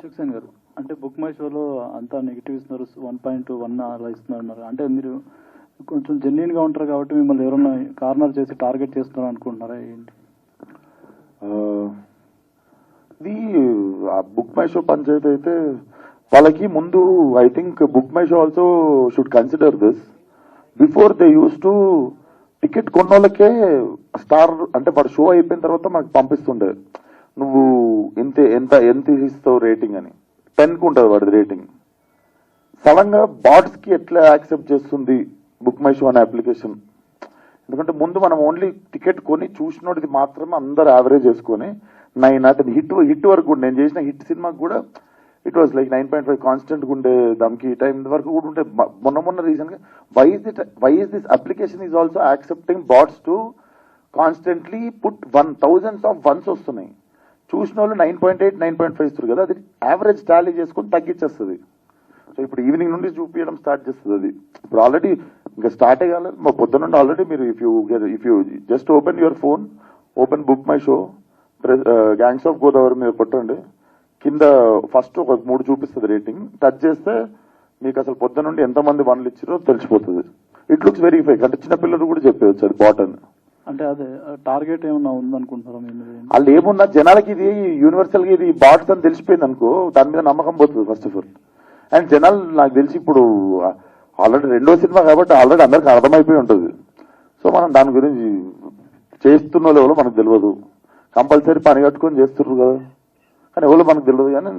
అశోక్ సేన్ గారు, అంటే book my షోలో అంతా నెగిటివ్ ఇస్తున్నారు, 1.1 అలా ఇస్తున్నారు. అంటే మీరు కొంచెం జెన్యున్గా ఉంటారు కాబట్టి మిమ్మల్ని ఎవరైనా కార్నర్ చేసి టార్గెట్ చేస్తున్నారు అనుకుంటున్నారా ఏంటి? ఇది బుక్ మై షో పంచాయతీ అయితే వాళ్ళకి ముందు I think book my show also should consider this before they use to ticket కొన్నోళ్ళకే స్టార్ అంటే వాడు షో అయిపోయిన తర్వాత మనకు పంపిస్తుండే నువ్వు ఎంత ఇస్తావు రేటింగ్ అని 10కు ఉంటుంది వాడి రేటింగ్. సడన్ గా బాట్స్ కి ఎట్లా యాక్సెప్ట్ చేస్తుంది బుక్ మై షో అనే అప్లికేషన్? ఎందుకంటే ముందు మనం ఓన్లీ టికెట్ కొని చూసినోడిది మాత్రమే అందరు యావరేజ్ చేసుకొని 9 అతని హిట్ వరకు కూడా నేను చేసిన హిట్ సినిమాకి కూడా ఇట్ వాస్ లైక్ 9.5 కాన్స్టెంట్ ఉండే దమ్కి టైం వరకు కూడా ఉంటే మొన్న రీజన్ గా why is this application is also accepting bots to constantly put 1000s of ones వస్తున్నాయి. చూసిన వాళ్ళు 9.8 9.5 ఇస్తారు కదా, అది యావరేజ్ టాలీ చేసుకుని తగ్గించేస్తుంది. సో ఇప్పుడు ఈవినింగ్ నుండి చూపించడం స్టార్ట్ చేస్తుంది. అది ఇప్పుడు ఆల్రెడీ ఇంకా స్టార్ట్ అయ్యాలి మా పొద్దున నుండి ఆల్రెడీ. మీరు if you just open your phone, open book my show, gangs of Godavari మీద కొట్టండి, కింద ఫస్ట్ ఒక 3 చూపిస్తుంది రేటింగ్. టచ్ చేస్తే మీకు అసలు పొద్దున నుండి ఎంతమంది వన్లు ఇచ్చారో తెలిసిపోతుంది. It looks very fake. అంటే చిన్నపిల్లలు కూడా చెప్పేవచ్చు అది బాట్ అని. అంటే అదే టార్గెట్ ఏమన్నా ఉందనుకుంటారా మీరు? వాళ్ళు ఏమున్నా జనాలకి ఇది యూనివర్సల్ గా ఇది బాట్స్ అని తెలిసిపోయింది అనుకో, దాని మీద నమ్మకం పోతుంది ఫస్ట్ ఆఫ్ ఆల్. అండ్ జనాలు నాకు తెలిసి ఇప్పుడు ఆల్రెడీ 2వ సినిమా కాబట్టి ఆల్రెడీ అందరికి అర్థమైపోయి ఉంటుంది. సో మనం దాని గురించి చేస్తున్న ఎవరో మనకు తెలియదు. కంపల్సరీ పని కట్టుకొని చేస్తున్నారు కదా, కానీ ఎవరో మనకు తెలియదు. కానీ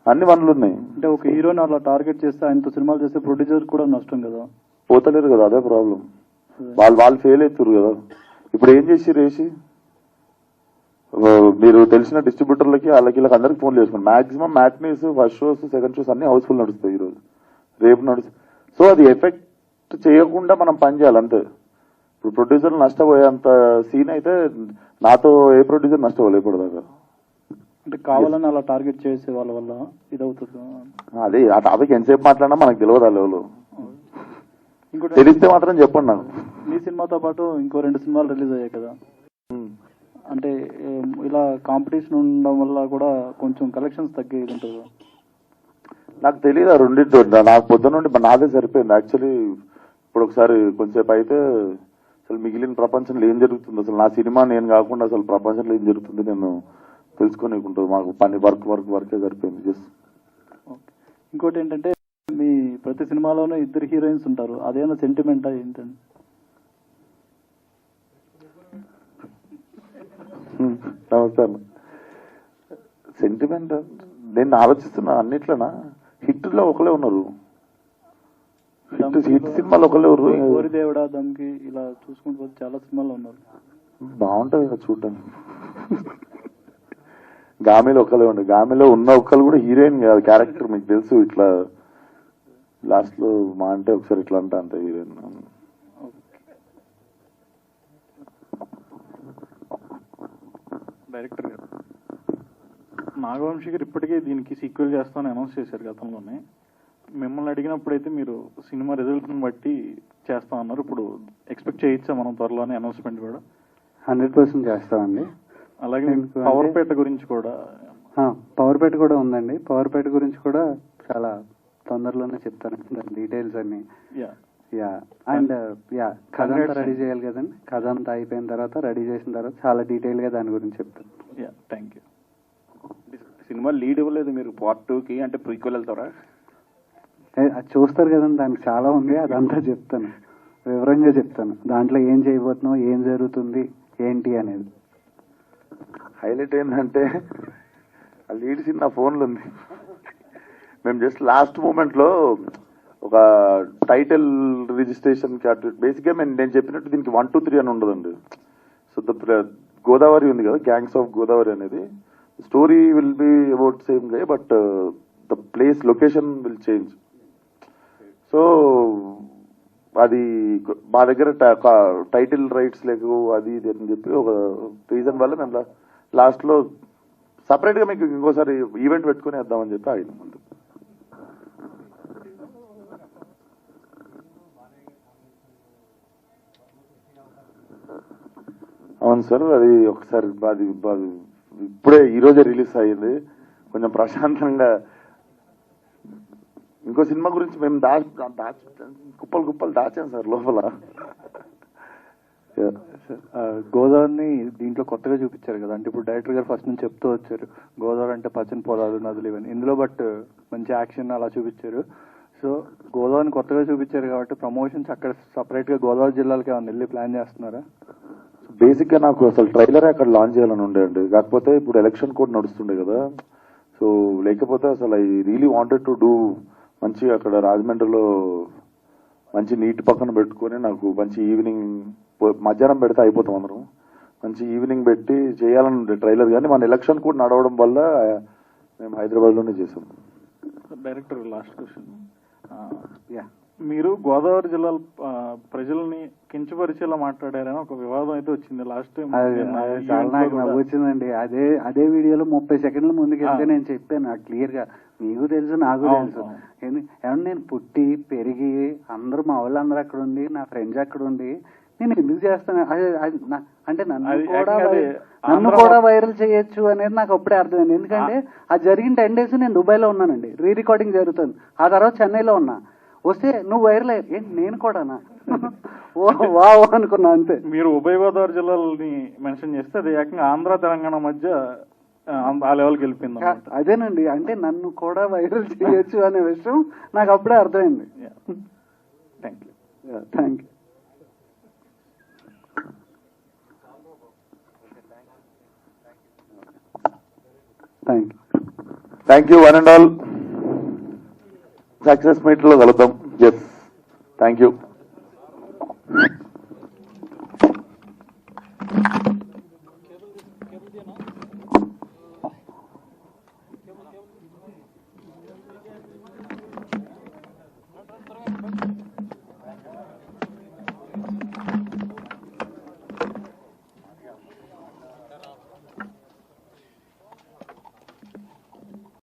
అన్ని వన్లు ఉన్నాయి. అంటే ఒక హీరోని అలా టార్గెట్ చేస్తే ఆయనతో సినిమాలు చేస్తే ప్రొడ్యూసర్ కూడా నష్టం కదా, పోతలేరు కదా, అదే ప్రాబ్లం. వాళ్ళు ఫెయిల్ అవుతారు కదా. ఇప్పుడు ఏం చేసి రేసి మీరు తెలిసిన డిస్ట్రిబ్యూటర్లకి వాళ్ళకి వీళ్ళకి అందరికి ఫోన్లు చేసుకోండి. Maximum matinees, first shows, second shows అన్ని హౌస్ఫుల్ నడుస్తాయి ఈరోజు, రేపు నడుస్తాయి. సో అది ఎఫెక్ట్ చేయకుండా మనం పని చేయాలి అంతే. ఇప్పుడు ప్రొడ్యూసర్లు నష్టపోయేంత సీన్ అయితే నాతో ఏ ప్రొడ్యూసర్ నష్టపోలేదు ఇప్పటిదాకా. అంటే కావాలని అలా టార్గెట్ చేసే వాళ్ళ వల్ల ఇదవుతుంది. అదే ఆ టాపిక్ ఎంతసేపు మాట్లాడినా మనకు తెలియదు ఆ లెవెల్. ఇంకోటి తెలిస్తే మాత్రం చెప్పండి నాకు. మీ సినిమాతో పాటు ఇంకో 2 సినిమాలు రిలీజ్ అయ్యాయి కదా, అంటే ఇలా కాంపిటీషన్ ఉండడం వల్ల కూడా కొంచెం కలెక్షన్స్ తగ్గేది ఉంటుంది. నాకు తెలియదు ఆ రెండింటి. నాకు పొద్దున్న నుండి నాదే సరిపోయింది యాక్చువల్లీ. ఇప్పుడు ఒకసారి కొంచెంసేపు అయితే అసలు మిగిలిన ప్రపంచంలో ఏం జరుగుతుంది, అసలు నా సినిమా నేను కాకుండా అసలు ప్రపంచంలో ఏం జరుగుతుంది నేను తెలుసుకోనికుంటుంది. మాకు పని వర్కే సరిపోయింది. జస్ట్ ఇంకోటి ఏంటంటే మీ ప్రతి సినిమాలోనూ 2 హీరోయిన్స్ ఉంటారు, అదేమన్నా సెంటిమెంటా ఏంటండి? నమస్కారం. సెంటిమెంట్ నేను ఆలోచిస్తున్నా అన్నిట్లోనా హిట్లో ఒకలే ఉన్నారు. హిట్ సినిమాలు ఒకలే ఉన్నారు. దేవుడా, దమ్కి ఇలా చూసుకుంటూ చాలా సినిమాలు ఉన్నారు. బాగుంటది కదా చూడడానికి. గామిలో ఒకలే ఉండే, గామిలో ఉన్న ఒక్కరు కూడా హీరోయిన్ కాదు, క్యారెక్టర్ మీకు తెలుసు. ఇట్లా లాస్ట్ లో మా అంటే ఒకసారి ఇట్లా అంత హీరోయిన్. డైరెక్టర్ గారు, నాగవంశీ గారు ఇప్పటికే దీనికి సీక్వెల్ చేస్తామని అనౌన్స్ చేశారు గతంలోనే. మిమ్మల్ని అడిగినప్పుడైతే మీరు సినిమా రిజల్ట్ని బట్టి చేస్తామన్నారు. ఇప్పుడు ఎక్స్పెక్ట్ చేయొచ్చా మనం త్వరలోనే అనౌన్స్మెంట్ కూడా? 100% చేస్తామండి. అలాగే పవర్పేట గురించి కూడా, పవర్పేట కూడా ఉందండి. పవర్పేట గురించి కూడా చాలా తొందరలోనే చెప్తాను దాని డీటెయిల్స్ అన్ని. అండ్ కథ అంతా రెడీ చేయాలి కదండి. కథ అంతా అయిపోయిన తర్వాత రెడీ చేసిన తర్వాత చాలా డీటెయిల్ గా దాని గురించి చెప్తాను. Thank you. సినిమా లీడ్ ఇవ్వలేదు మీరు పార్ట్ 2కి, అంటే ప్రీక్వెల్ వెళ్తారా? అది చూస్తారు కదండి, దానికి చాలా ఉంది. అదంతా చెప్తాను, వివరంగా చెప్తాను. దాంట్లో ఏం చేయబోతున్నావు, ఏం జరుగుతుంది, ఏంటి అనేది. హైలైట్ ఏంటంటే ఆ లీడ్ సీన్ నా ఫోన్లో ఉంది. మేము జస్ట్ లాస్ట్ మూమెంట్ లో ఒక టైటిల్ రిజిస్ట్రేషన్ కి అటు బేసిక్ గా నేను చెప్పినట్టు దీనికి 1 2 3 అని ఉండదండి. సో గోదావరి ఉంది కదా, గ్యాంగ్స్ ఆఫ్ గోదావరి అనేది story will be about same గా, but the place location will change. So అది మా దగ్గర టైటిల్ రైట్స్ లేకు అది ఇది అని చెప్పి ఒక రీజన్ వల్ల మేము లాస్ట్ లో సపరేట్ గా మీకు ఇంకోసారి ఈవెంట్ పెట్టుకుని వేద్దామని చెప్పి ఆగిన ముందు. అవును సార్, అది ఒకసారి అది ఇప్పుడే ఈరోజే రిలీజ్ అయ్యింది, కొంచెం ప్రశాంతంగా. ఇంకో సినిమా గురించి మేము కుప్పలు కుప్పలు దాచాం సార్ లోపల. గోదావరిని దీంట్లో కొత్తగా చూపించారు కదా, అంటే ఇప్పుడు డైరెక్టర్ గారు ఫస్ట్ నుంచి చెప్తూ వచ్చారు గోదావరి అంటే పచ్చని పొలాలు నదులు ఇవన్నీ, ఇందులో బట్ మంచి యాక్షన్ అలా చూపించారు. సో గోదావరిని కొత్తగా చూపించారు కాబట్టి ప్రమోషన్స్ అక్కడ సపరేట్గా గోదావరి జిల్లాలకి ఏమైనా వెళ్ళి ప్లాన్ చేస్తున్నారా? బేసిక్గా నాకు అసలు ట్రైలరే అక్కడ లాంచ్ చేయాలని ఉండే అండి, కాకపోతే ఇప్పుడు ఎలక్షన్ కూడా నడుస్తుండే కదా. సో లేకపోతే అసలు I really wanted to do మంచిగా అక్కడ రాజమండ్రిలో మంచి నీటి పక్కన పెట్టుకొని, నాకు మంచి ఈవినింగ్ మధ్యాహ్నం పెడితే అయిపోతాం అందరం, మంచి ఈవినింగ్ పెట్టి చేయాలని ఉండే ట్రైలర్. కానీ మన ఎలక్షన్ కూడా నడవడం వల్ల మేము హైదరాబాద్లోనే చేసాం. డైరెక్టర్ లాస్ట్ క్వశ్చన్, మీరు గోదావరి జిల్లాల ప్రజల్ని కించపరిచేలా మాట్లాడారని ఒక వివాదం అయితే వచ్చింది లాస్ట్ టైం. చాలా నాకు నవ్వు వచ్చిందండి. అదే వీడియోలో 30 సెకండ్ల ముందుకెళ్తే నేను చెప్పాను నాకు క్లియర్ గా, మీకు తెలుసు నాకు తెలుసు. ఏమన్నా నేను పుట్టి పెరిగి అందరూ మా వాళ్ళందరూ అక్కడ ఉండి నా ఫ్రెండ్స్ అక్కడ ఉండి నేను ఎందుకు చేస్తాను అంటే నన్ను కూడా వైరల్ చేయొచ్చు అనేది నాకు అప్పుడే అర్థమైంది. ఎందుకంటే అది జరిగిన 10 days నేను దుబాయ్లో ఉన్నానండి, రీ రికార్డింగ్ జరుగుతుంది. ఆ తర్వాత చెన్నైలో ఉన్నా, వస్తే నువ్వు వైరల్ అయ్యి నేను కూడానా వా అనుకున్నా అంతే. మీరు ఉభయ గోదావరి జిల్లాలని మెన్షన్ చేస్తే అది ఏకంగా ఆంధ్ర తెలంగాణ మధ్య ఆ లెవెల్కి వెళ్ళిపోయింది. అదేనండి, అంటే నన్ను కూడా వైరల్ చేయొచ్చు అనే విషయం నాకు అప్పుడే అర్థమైంది. Thank you. Thank you. Thank you one and all. Success meet లో కలుద్దాం. Yes, thank you.